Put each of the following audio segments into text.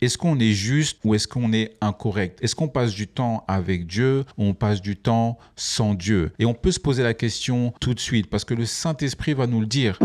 Est-ce qu'on est juste ou est-ce qu'on est incorrect? Est-ce qu'on passe du temps avec Dieu ou on passe du temps sans Dieu? Et on peut se poser la question tout de suite parce que le Saint-Esprit va nous le dire.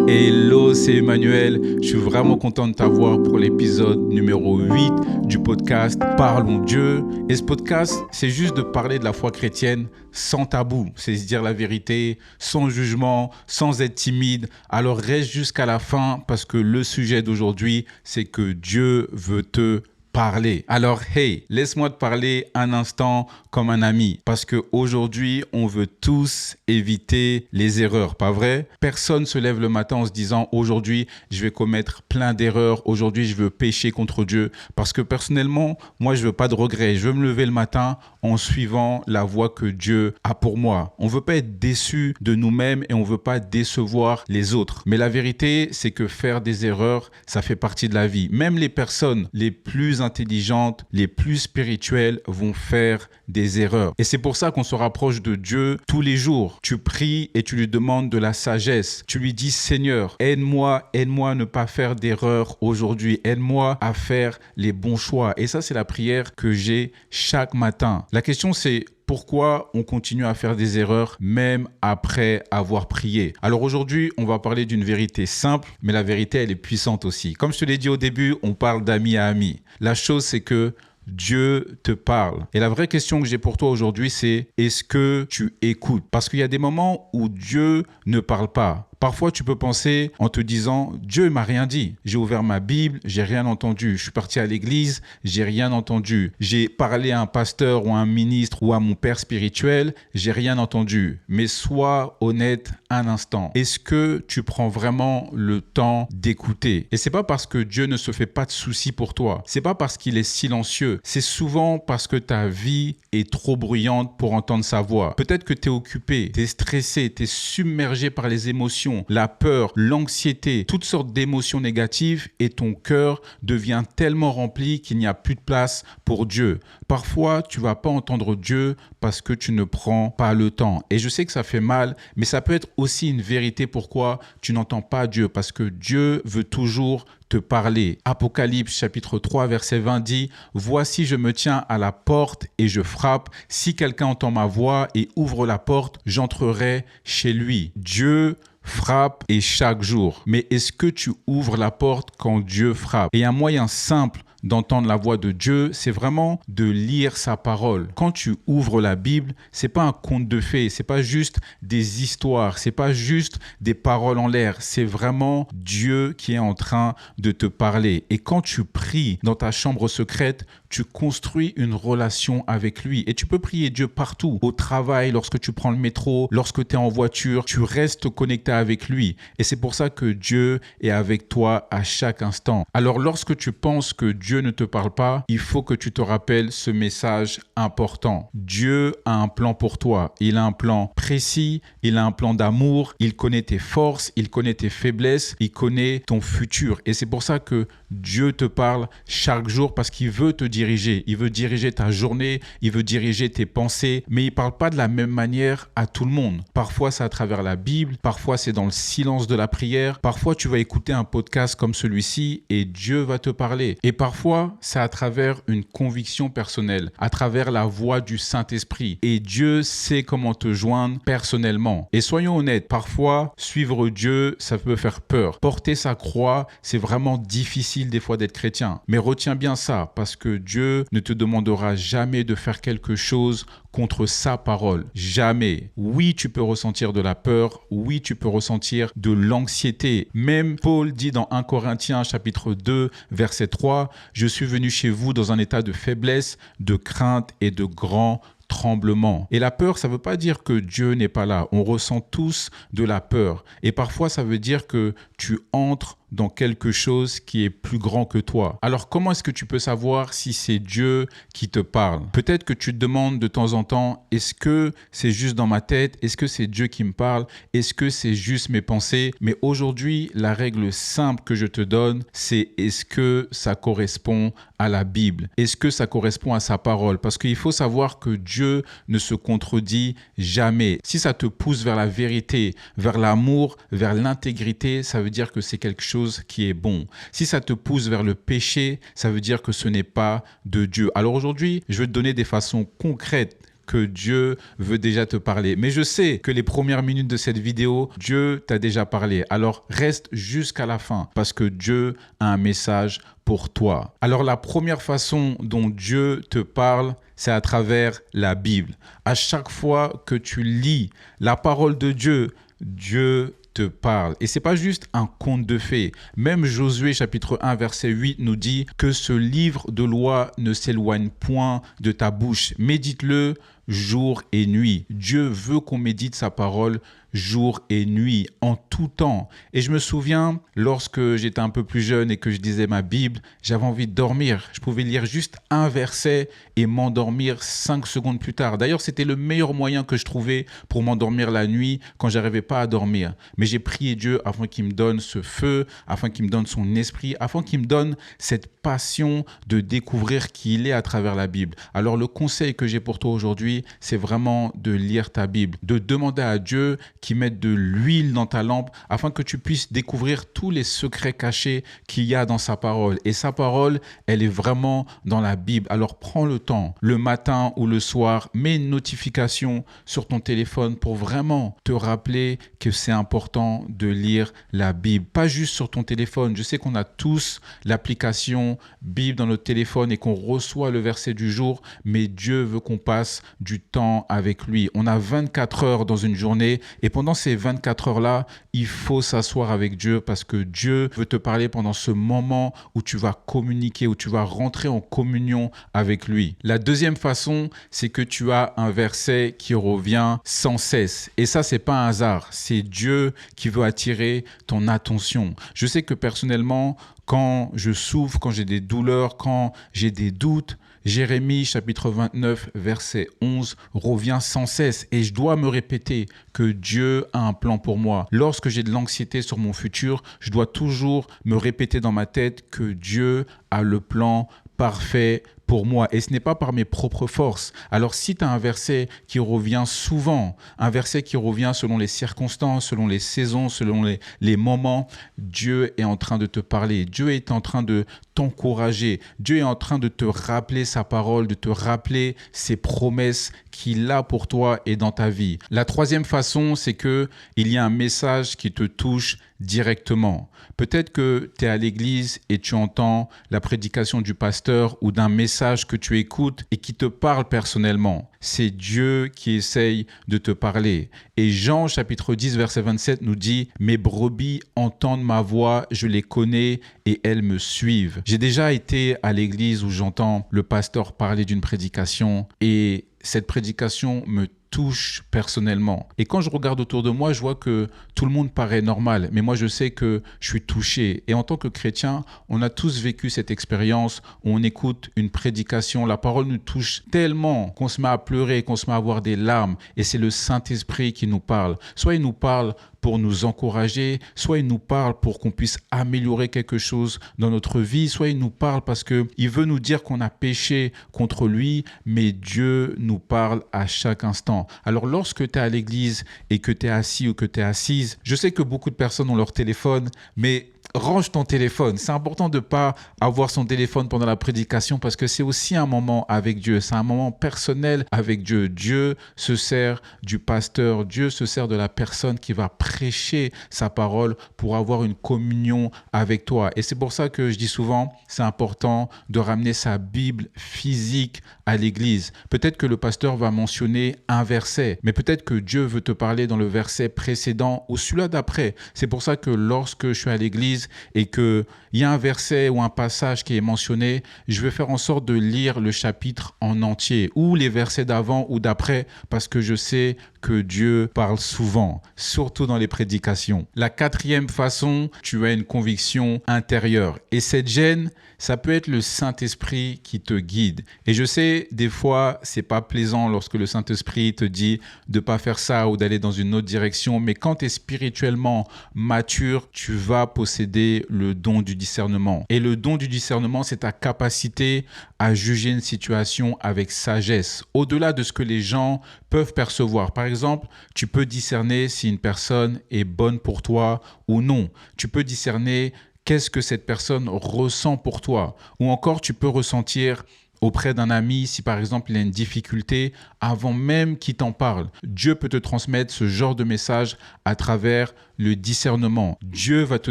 Hello, c'est Emmanuel. Je suis vraiment content de t'avoir pour l'épisode numéro 8 du podcast Parlons Dieu. Et ce podcast, c'est juste de parler de la foi chrétienne sans tabou. C'est se dire la vérité, sans jugement, sans être timide. Alors reste jusqu'à la fin parce que le sujet d'aujourd'hui, c'est que Dieu veut te parler. Alors, hey, laisse-moi te parler un instant comme un ami. Parce qu'aujourd'hui, on veut tous éviter les erreurs, pas vrai? Personne se lève le matin en se disant, aujourd'hui, je vais commettre plein d'erreurs. Aujourd'hui, je veux pécher contre Dieu. Parce que personnellement, moi, je veux pas de regrets. Je veux me lever le matin en suivant la voie que Dieu a pour moi. On veut pas être déçu de nous-mêmes et on veut pas décevoir les autres. Mais la vérité, c'est que faire des erreurs, ça fait partie de la vie. Même les personnes les plus intelligentes, les plus spirituelles vont faire des erreurs. Et c'est pour ça qu'on se rapproche de Dieu tous les jours. Tu pries et tu lui demandes de la sagesse. Tu lui dis, Seigneur, aide-moi à ne pas faire d'erreurs aujourd'hui. Aide-moi à faire les bons choix. Et ça, c'est la prière que j'ai chaque matin. La question, c'est pourquoi on continue à faire des erreurs même après avoir prié? Alors aujourd'hui, on va parler d'une vérité simple, mais la vérité, elle est puissante aussi. Comme je te l'ai dit au début, on parle d'ami à ami. La chose, c'est que Dieu te parle. Et la vraie question que j'ai pour toi aujourd'hui, c'est est-ce que tu écoutes? Parce qu'il y a des moments où Dieu ne parle pas. Parfois, tu peux penser en te disant « Dieu m'a rien dit. J'ai ouvert ma Bible, j'ai rien entendu. Je suis parti à l'église, j'ai rien entendu. J'ai parlé à un pasteur ou à un ministre ou à mon père spirituel, j'ai rien entendu. » Mais sois honnête un instant. Est-ce que tu prends vraiment le temps d'écouter? Et c'est pas parce que Dieu ne se fait pas de soucis pour toi. C'est pas parce qu'il est silencieux. C'est souvent parce que ta vie est trop bruyante pour entendre sa voix. Peut-être que tu es occupé, tu es stressé, tu es submergé par les émotions, la peur, l'anxiété, toutes sortes d'émotions négatives et ton cœur devient tellement rempli qu'il n'y a plus de place pour Dieu. Parfois, tu vas pas entendre Dieu parce que tu ne prends pas le temps. Et je sais que ça fait mal, mais ça peut être aussi une vérité pourquoi tu n'entends pas Dieu. Parce que Dieu veut toujours te parler. Apocalypse chapitre 3 verset 20 dit « Voici je me tiens à la porte et je frappe. Si quelqu'un entend ma voix et ouvre la porte, j'entrerai chez lui. » Dieu frappe et chaque jour. Mais est-ce que tu ouvres la porte quand Dieu frappe? Et un moyen simple d'entendre la voix de Dieu, c'est vraiment de lire sa parole. Quand tu ouvres la Bible, c'est pas un conte de fées, c'est pas juste des histoires, c'est pas juste des paroles en l'air, c'est vraiment Dieu qui est en train de te parler. Et quand tu pries dans ta chambre secrète, tu construis une relation avec lui. Et tu peux prier Dieu partout, au travail, lorsque tu prends le métro, lorsque tu es en voiture, tu restes connecté avec lui. Et c'est pour ça que Dieu est avec toi à chaque instant. Alors lorsque tu penses que Dieu ne te parle pas, il faut que tu te rappelles ce message important. Dieu a un plan pour toi. Il a un plan précis, il a un plan d'amour, il connaît tes forces, il connaît tes faiblesses, il connaît ton futur. Et c'est pour ça que Dieu te parle chaque jour parce qu'il veut te diriger. Il veut diriger ta journée, il veut diriger tes pensées, mais il ne parle pas de la même manière à tout le monde. Parfois, c'est à travers la Bible, parfois, c'est dans le silence de la prière, parfois, tu vas écouter un podcast comme celui-ci et Dieu va te parler. Et parfois, c'est à travers une conviction personnelle, à travers la voix du Saint-Esprit. Et Dieu sait comment te joindre personnellement. Et soyons honnêtes, parfois, suivre Dieu, ça peut faire peur. Porter sa croix, c'est vraiment difficile des fois d'être chrétien. Mais retiens bien ça, parce que Dieu ne te demandera jamais de faire quelque chose contre sa parole. Jamais. Oui, tu peux ressentir de la peur. Oui, tu peux ressentir de l'anxiété. Même Paul dit dans 1 Corinthiens chapitre 2, verset 3, « Je suis venu chez vous dans un état de faiblesse, de crainte et de grand tremblement. » Et la peur, ça ne veut pas dire que Dieu n'est pas là. On ressent tous de la peur. Et parfois, ça veut dire que tu entres dans quelque chose qui est plus grand que toi. Alors, comment est-ce que tu peux savoir si c'est Dieu qui te parle? Peut-être que tu te demandes de temps en temps, est-ce que c'est juste dans ma tête? Est-ce que c'est Dieu qui me parle? Est-ce que c'est juste mes pensées? Mais aujourd'hui, la règle simple que je te donne, c'est est-ce que ça correspond à la Bible? Est-ce que ça correspond à sa parole? Parce qu'il faut savoir que Dieu ne se contredit jamais. Si ça te pousse vers la vérité, vers l'amour, vers l'intégrité, ça veut dire que c'est quelque chose chose qui est bon. Si ça te pousse vers le péché, ça veut dire que ce n'est pas de Dieu. Alors aujourd'hui, je vais te donner des façons concrètes que Dieu veut déjà te parler. Mais je sais que les premières minutes de cette vidéo, Dieu t'a déjà parlé. Alors reste jusqu'à la fin parce que Dieu a un message pour toi. Alors la première façon dont Dieu te parle, c'est à travers la Bible. À chaque fois que tu lis la parole de Dieu, Dieu te parle. Et c'est pas juste un conte de fées. Même Josué chapitre 1 verset 8 nous dit que ce livre de loi ne s'éloigne point de ta bouche. Médite-le jour et nuit. Dieu veut qu'on médite sa parole jour et nuit, en tout temps. Et je me souviens, lorsque j'étais un peu plus jeune et que je lisais ma Bible, j'avais envie de dormir. Je pouvais lire juste un verset et m'endormir 5 secondes plus tard. D'ailleurs, c'était le meilleur moyen que je trouvais pour m'endormir la nuit quand j'arrivais pas à dormir. Mais j'ai prié Dieu afin qu'il me donne ce feu, afin qu'il me donne son esprit, afin qu'il me donne cette passion de découvrir qui il est à travers la Bible. Alors le conseil que j'ai pour toi aujourd'hui, c'est vraiment de lire ta Bible, de demander à Dieu qu'il mette de l'huile dans ta lampe afin que tu puisses découvrir tous les secrets cachés qu'il y a dans sa parole. Et sa parole, elle est vraiment dans la Bible. Alors prends le temps, le matin ou le soir, mets une notification sur ton téléphone pour vraiment te rappeler que c'est important de lire la Bible. Pas juste sur ton téléphone. Je sais qu'on a tous l'application Bible dans notre téléphone et qu'on reçoit le verset du jour, mais Dieu veut qu'on passe du temps avec lui. On a 24 heures dans une journée et pendant ces 24 heures-là, il faut s'asseoir avec Dieu parce que Dieu veut te parler pendant ce moment où tu vas communiquer, où tu vas rentrer en communion avec lui. La deuxième façon, c'est que tu as un verset qui revient sans cesse. Et ça, c'est pas un hasard. C'est Dieu qui veut attirer ton attention. Je sais que personnellement, quand je souffre, quand j'ai des douleurs, quand j'ai des doutes, Jérémie chapitre 29 verset 11 revient sans cesse et je dois me répéter que Dieu a un plan pour moi. Lorsque j'ai de l'anxiété sur mon futur, je dois toujours me répéter dans ma tête que Dieu a le plan parfait pour moi et ce n'est pas par mes propres forces. Alors si tu as un verset qui revient souvent, un verset qui revient selon les circonstances, selon les saisons, selon les moments, Dieu est en train de te parler. Dieu est en train de t'encourager. Dieu est en train de te rappeler sa parole, de te rappeler ses promesses qu'il a pour toi et dans ta vie. La troisième façon, c'est que il y a un message qui te touche directement. Peut-être que tu es à l'église et tu entends la prédication du pasteur ou d'un message que tu écoutes et qui te parle personnellement. C'est Dieu qui essaye de te parler. Et Jean chapitre 10 verset 27 nous dit « Mes brebis entendent ma voix, je les connais et elles me suivent ». J'ai déjà été à l'église où j'entends le pasteur parler d'une prédication et cette prédication me touche personnellement. Et quand je regarde autour de moi, je vois que tout le monde paraît normal, mais moi je sais que je suis touché. Et en tant que chrétien, on a tous vécu cette expérience où on écoute une prédication, la parole nous touche tellement qu'on se met à pleurer, qu'on se met à avoir des larmes. Et c'est le Saint-Esprit qui nous parle. Soit il nous parle pour nous encourager, soit il nous parle pour qu'on puisse améliorer quelque chose dans notre vie, soit il nous parle parce qu'il veut nous dire qu'on a péché contre lui, mais Dieu nous parle à chaque instant. Alors lorsque tu es à l'église et que tu es assis ou que tu es assise, je sais que beaucoup de personnes ont leur téléphone, mais range ton téléphone. C'est important de ne pas avoir son téléphone pendant la prédication parce que c'est aussi un moment avec Dieu. C'est un moment personnel avec Dieu. Dieu se sert du pasteur. Dieu se sert de la personne qui va prêcher sa parole pour avoir une communion avec toi. Et c'est pour ça que je dis souvent, c'est important de ramener sa Bible physique à l'église. Peut-être que le pasteur va mentionner un verset, mais peut-être que Dieu veut te parler dans le verset précédent ou celui-là d'après. C'est pour ça que lorsque je suis à l'église et qu'il y a un verset ou un passage qui est mentionné, je vais faire en sorte de lire le chapitre en entier ou les versets d'avant ou d'après parce que je sais que Dieu parle souvent, surtout dans les prédications. La quatrième façon, tu as une conviction intérieure. Et cette gêne, ça peut être le Saint-Esprit qui te guide. Et je sais, des fois, c'est pas plaisant lorsque le Saint-Esprit te dit de pas faire ça ou d'aller dans une autre direction. Mais quand tu es spirituellement mature, tu vas posséder le don du discernement. Et le don du discernement, c'est ta capacité à juger une situation avec sagesse, au-delà de ce que les gens peuvent percevoir. Par exemple, exemple, tu peux discerner si une personne est bonne pour toi ou non. Tu peux discerner qu'est-ce que cette personne ressent pour toi. Ou encore, tu peux ressentir auprès d'un ami, si par exemple il a une difficulté, avant même qu'il t'en parle. Dieu peut te transmettre ce genre de message à travers le discernement. Dieu va te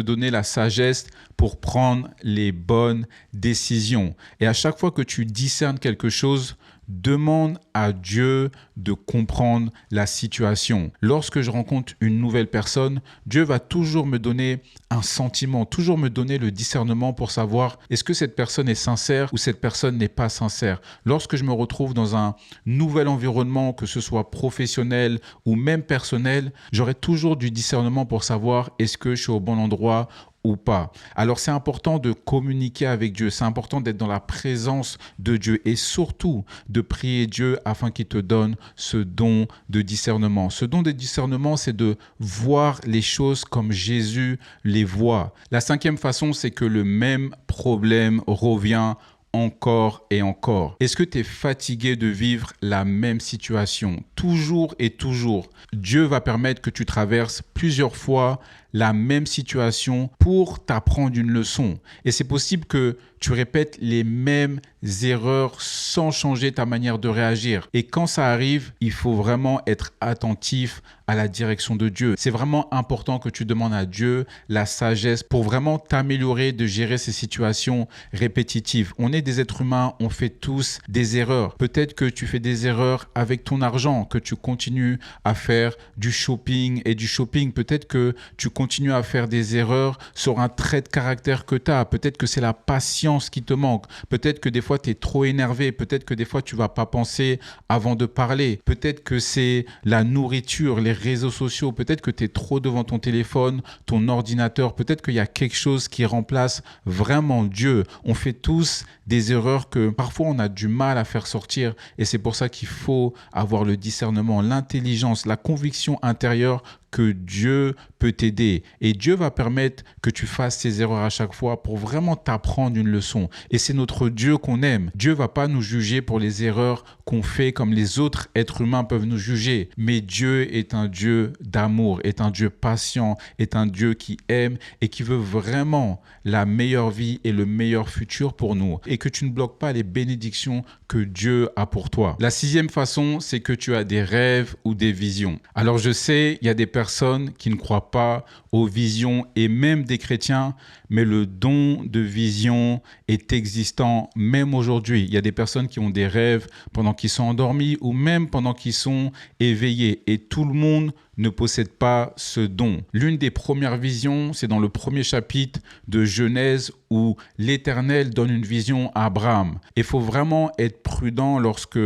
donner la sagesse pour prendre les bonnes décisions. Et à chaque fois que tu discernes quelque chose, demande à Dieu de comprendre la situation. Lorsque je rencontre une nouvelle personne, Dieu va toujours me donner un sentiment, toujours me donner le discernement pour savoir est-ce que cette personne est sincère ou cette personne n'est pas sincère. Lorsque je me retrouve dans un nouvel environnement, que ce soit professionnel ou même personnel, j'aurai toujours du discernement pour savoir est-ce que je suis au bon endroit ou pas. Alors c'est important de communiquer avec Dieu, c'est important d'être dans la présence de Dieu et surtout de prier Dieu afin qu'il te donne ce don de discernement. Ce don de discernement, c'est de voir les choses comme Jésus les voit. La cinquième façon, c'est que le même problème revient encore et encore. Est-ce que tu es fatigué de vivre la même situation toujours et toujours? Dieu va permettre que tu traverses plusieurs fois la même situation pour t'apprendre une leçon. Et c'est possible que tu répètes les mêmes erreurs sans changer ta manière de réagir. Et quand ça arrive, il faut vraiment être attentif à la direction de Dieu. C'est vraiment important que tu demandes à Dieu la sagesse pour vraiment t'améliorer de gérer ces situations répétitives. On est des êtres humains, on fait tous des erreurs. Peut-être que tu fais des erreurs avec ton argent, que tu continues à faire du shopping et du shopping. Peut-être que tu continues à faire des erreurs sur un trait de caractère que tu as. Peut-être que c'est la patience qui te manque. Peut-être que des fois, tu es trop énervé. Peut-être que des fois, tu ne vas pas penser avant de parler. Peut-être que c'est la nourriture, les réseaux sociaux. Peut-être que tu es trop devant ton téléphone, ton ordinateur. Peut-être qu'il y a quelque chose qui remplace vraiment Dieu. On fait tous des erreurs que parfois, on a du mal à faire sortir. Et c'est pour ça qu'il faut avoir le discernement, l'intelligence, la conviction intérieure que Dieu peut t'aider. Et Dieu va permettre que tu fasses ces erreurs à chaque fois pour vraiment t'apprendre une leçon. Et c'est notre Dieu qu'on aime. Dieu ne va pas nous juger pour les erreurs qu'on fait comme les autres êtres humains peuvent nous juger. Mais Dieu est un Dieu d'amour, est un Dieu patient, est un Dieu qui aime et qui veut vraiment la meilleure vie et le meilleur futur pour nous. Et que tu ne bloques pas les bénédictions que Dieu a pour toi. La sixième façon, c'est que tu as des rêves ou des visions. Alors je sais, il y a des personnes qui ne croient pas aux visions et même des chrétiens, mais le don de vision est existant même aujourd'hui. Il y a des personnes qui ont des rêves pendant qu'ils sont endormis ou même pendant qu'ils sont éveillés et tout le monde ne possède pas ce don. L'une des premières visions, c'est dans le premier chapitre de Genèse où l'Éternel donne une vision à Abraham. Il faut vraiment être prudent lorsque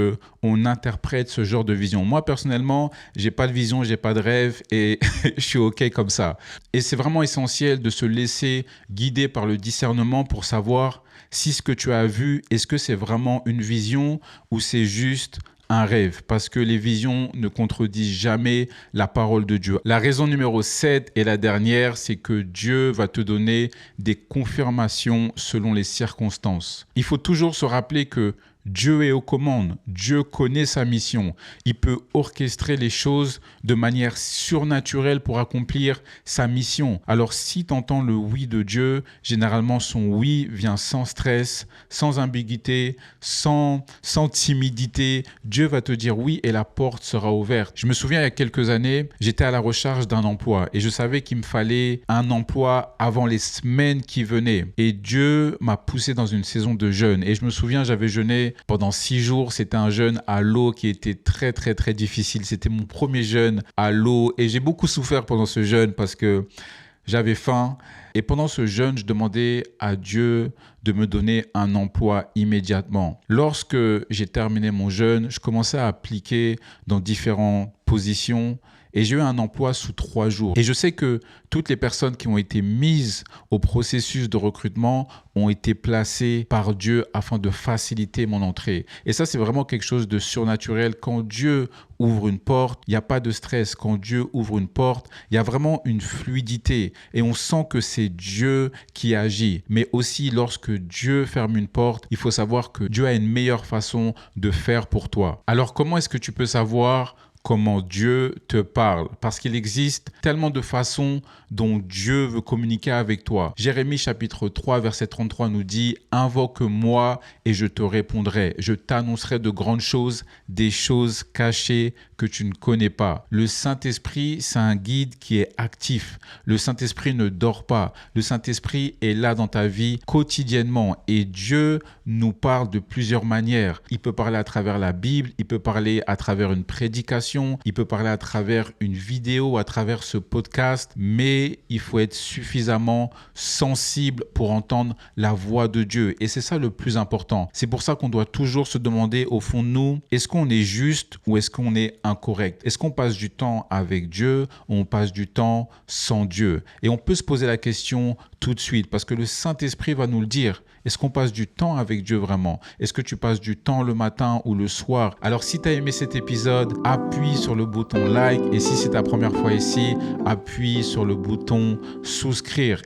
on interprète ce genre de vision. Moi, personnellement, j'ai pas de vision, j'ai pas de rêve et je suis OK comme ça. Et c'est vraiment essentiel de se laisser guider par le discernement pour savoir si ce que tu as vu, est-ce que c'est vraiment une vision ou c'est juste un rêve, parce que les visions ne contredisent jamais la parole de Dieu. La raison numéro 7 et la dernière, c'est que Dieu va te donner des confirmations selon les circonstances. Il faut toujours se rappeler que Dieu est aux commandes, Dieu connaît sa mission. Il peut orchestrer les choses de manière surnaturelle pour accomplir sa mission. Alors si tu entends le oui de Dieu, généralement son oui vient sans stress, sans ambiguïté, sans timidité. Dieu va te dire oui et la porte sera ouverte. Je me souviens il y a quelques années, j'étais à la recherche d'un emploi et je savais qu'il me fallait un emploi avant les semaines qui venaient. Et Dieu m'a poussé dans une saison de jeûne. Et je me souviens, j'avais jeûné pendant 6 jours. C'était un jeûne à l'eau qui était très, très, très difficile. C'était mon premier jeûne à l'eau et j'ai beaucoup souffert pendant ce jeûne parce que j'avais faim. Et pendant ce jeûne, je demandais à Dieu de me donner un emploi immédiatement. Lorsque j'ai terminé mon jeûne, je commençais à appliquer dans différentes positions et j'ai eu un emploi sous 3 jours. Et je sais que toutes les personnes qui ont été mises au processus de recrutement ont été placées par Dieu afin de faciliter mon entrée. Et ça, c'est vraiment quelque chose de surnaturel. Quand Dieu ouvre une porte, il n'y a pas de stress. Quand Dieu ouvre une porte, il y a vraiment une fluidité. Et on sent que c'est Dieu qui agit. Mais aussi, lorsque Dieu ferme une porte, il faut savoir que Dieu a une meilleure façon de faire pour toi. Alors, comment est-ce que tu peux savoir comment Dieu te parle, parce qu'il existe tellement de façons dont Dieu veut communiquer avec toi. Jérémie chapitre 3, verset 33 nous dit « Invoque-moi et je te répondrai. Je t'annoncerai de grandes choses, des choses cachées que tu ne connais pas. » Le Saint-Esprit, c'est un guide qui est actif. Le Saint-Esprit ne dort pas. Le Saint-Esprit est là dans ta vie quotidiennement et Dieu nous parle de plusieurs manières. Il peut parler à travers la Bible, il peut parler à travers une prédication, il peut parler à travers une vidéo, à travers ce podcast, mais il faut être suffisamment sensible pour entendre la voix de Dieu. Et c'est ça le plus important. C'est pour ça qu'on doit toujours se demander au fond de nous, est-ce qu'on est juste ou est-ce qu'on est incorrect? Est-ce qu'on passe du temps avec Dieu ou on passe du temps sans Dieu? Et on peut se poser la question tout de suite parce que le Saint-Esprit va nous le dire. Est-ce qu'on passe du temps avec Dieu vraiment? Est-ce que tu passes du temps le matin ou le soir? Alors si tu as aimé cet épisode, appuie sur le bouton like et si c'est ta première fois ici, appuie sur le bouton souscrire.